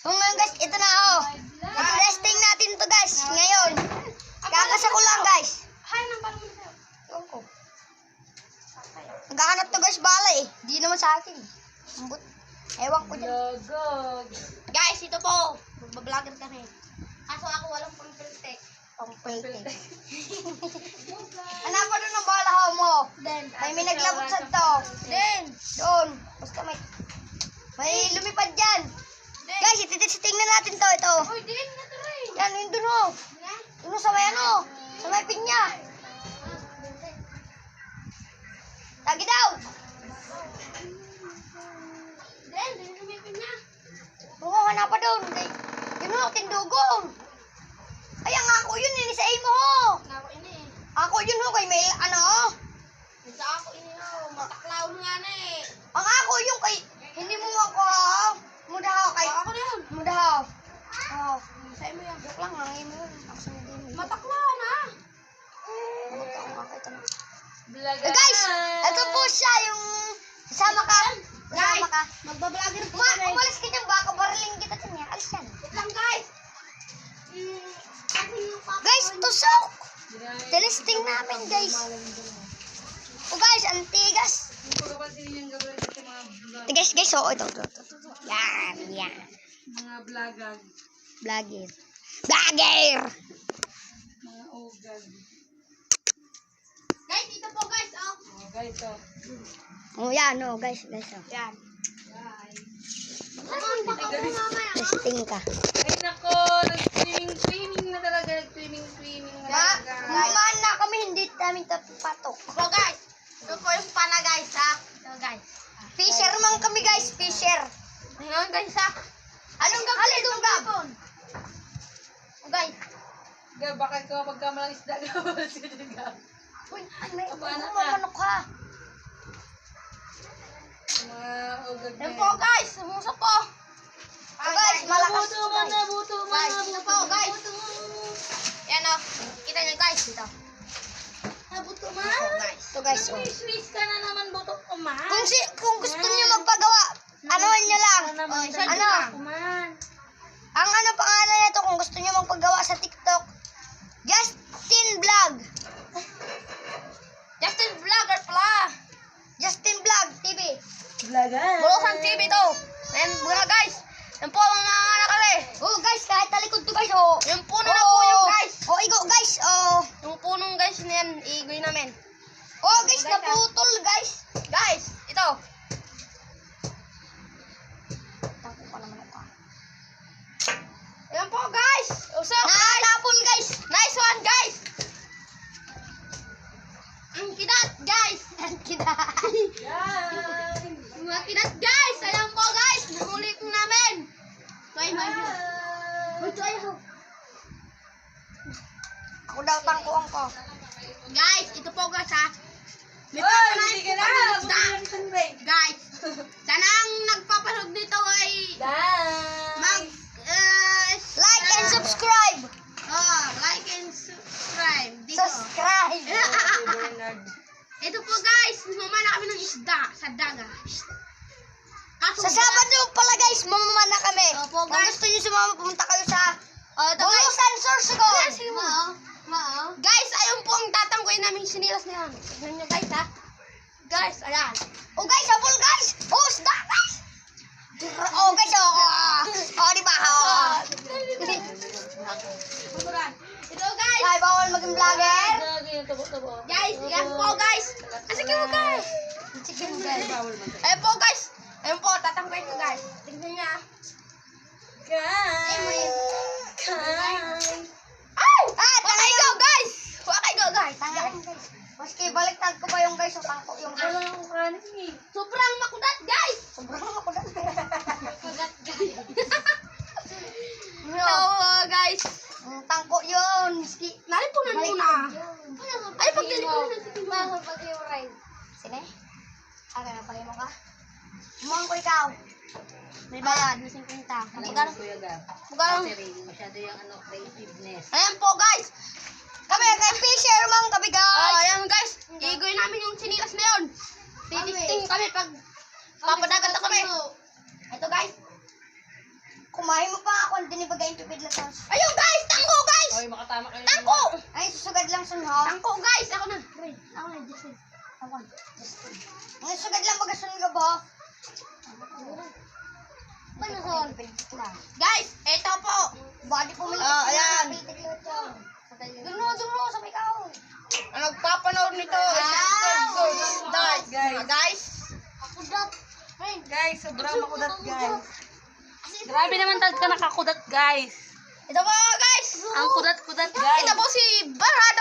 So ngayon guys, ito na Ito testing natin to guys. Ngayon. Kakasa ko lang guys. Hay, nang parang mo na. Ewan ko. Nagkakanap to guys bala eh. Di naman sa akin. Ambot. Ewan ko dyan. Guys, ito po. Magbablogger kami. Kaso ako walang pang-filtek. Pang-pelte. Anak pa doon ang bala mo. May naglabot sa to. Doon. Basta may lumipad dyan. Guys, tingnan natin to. Ito. Uy, din na to rin. Yan, yun dun Yun sa may sa may pinya. Lagi daw. Din lumipin niya. Oo, hanap pa doon. Yun tindugong. Ay, ang ako yun, sa mo. Ako ini eh. Ako yun kay may Sa ako ini mataklaw nga na eh. Ang ako yung kay, hindi mo ako, mudahaw kay, Ako na yun. mudahaw. Sa mo yan. Joke lang, ang imo yun. Ako sa hindi. Mataklaw na. Guys, ito po siya yung, sama ka. Sama ka. Magbablogger po Umalis ka dyan, baka bariling kita dyan yan. Alis yan. Wait lang guys. Guys, tusok. Tinesting namin, guys. Guys, ang tigas. Tigas, guys. Ito. Yan. Mga vlogger. Vlogger. Mga ogag. Guys, ito po guys. Guys, Yan, guys. Yan. Testing ka. Ay nako, nag-swimming na talaga. Nag-swimming na talaga. Kumaan na kami, hindi namin patok. So guys, ito po yung pana guys ha. Ito guys. Fisher man kami, guys. Fisher. Ngayon guys ha. Anong gakalidong gab? Guys. Bakit ko pagkamalang isda gawin si Gab? Uy, may Paano ka? manok ka. Mga ugag na Yan po guys, sumuso po. Guys, malakas Buto to, mo guys. na, buto mo Guys, na, ito buto po mo, guys. buto mo. Yan o. Kita nyo guys. Ito. Buto mo. Guys. Ito, guys. Swiss ka na naman, buto ko man. Kung gusto niyo magpagawa, anohan niyo lang. Ano? Ang pangalan nito kung gusto niyo magpagawa sa TikTok, Justin Vlog. Justin Vlogger pala. Justin Vlog TV. Vlogan. Bulusan TV to. Ayan mga guys. Yan po ang mga anak kali. Guys, kahit talikod to guys, Yung puno na po yung guys. Igo guys, Yung punong guys na yan, iigoy namin. guys, naputol guys. Guys, ito. Tako pa naman ako. Ayan po guys. Usok guys. Nakatapon guys. Nice one guys. Ang kidat guys. Ang kita. Yan. Mga kidat guys. Ayan po guys. Nahuli ko namin. Ako daw tangkuang ko. Guys, ito po guys ha. May Oy, papanayin hindi po ka kami na. ng isda. Guys, sana ang nagpapasok dito ay mag Like and subscribe. like and subscribe dito. Subscribe. Ito po guys, mamana kami ng isda sa dagat. Kaso Sa Sabado pala guys, mamamana kami. Opo, Kung guys. gusto niyo sumama, pumunta kayo sa ito guys. Bulusan Sorsogon. Guys, ayun po ang tatanggoy naming sinilas na yan. Tignan nyo guys ha. Guys, ayan. Guys, habol guys. Isda guys. Guys, di ba? Ito guys. Ay, bawal maging vlogger. Guys, yan po guys. Sige mo guys. Sige mo guys. Ayun po guys. Ayun po, tatanggoy ko guys. Tignan nyo ha. Ay! Wakay go guys! Wakay go guys! Guys. Maski baliktad ko pa yung guys, tangko yung guys. Sobrang makudat guys! Sobrang ako na. Makudat guys. No. So guys, Tangko yun. Maski. nalipunan muna. Ay, pagtilipunan na si Tiba. Sine? Na pala mo ka? Umuang ko ikaw. May bayad, may 50. Magkano? Magkano? Masyado yung creativeness. Ayan po guys. Kami, kay Fisherman kami guys. Ayan guys. Iigoy namin yung sinilas na yun. Titisting kami pag papadagat na kami. Ito guys. Kumain mo pa ako, hindi ni bagay yung tubig na sauce. Ayun guys, tangko guys! Oy, makatama kayo. Tangko! Ay, susugad lang sun ha. Tangko guys! Ako na. Ako na, Justin. Ako na. Ang sugad lang pag sun ka ba? Paano son? Guys, eto po. Body po milik. Ayan. Dulo, sa may kao. Ang nagpapanood nito is guys. Guys. Guys, sobrang makudat, guys. Grabe naman talaga nakakudat, guys. Ito po guys. Ang kudat-kudat, guys. Ito po si Barat.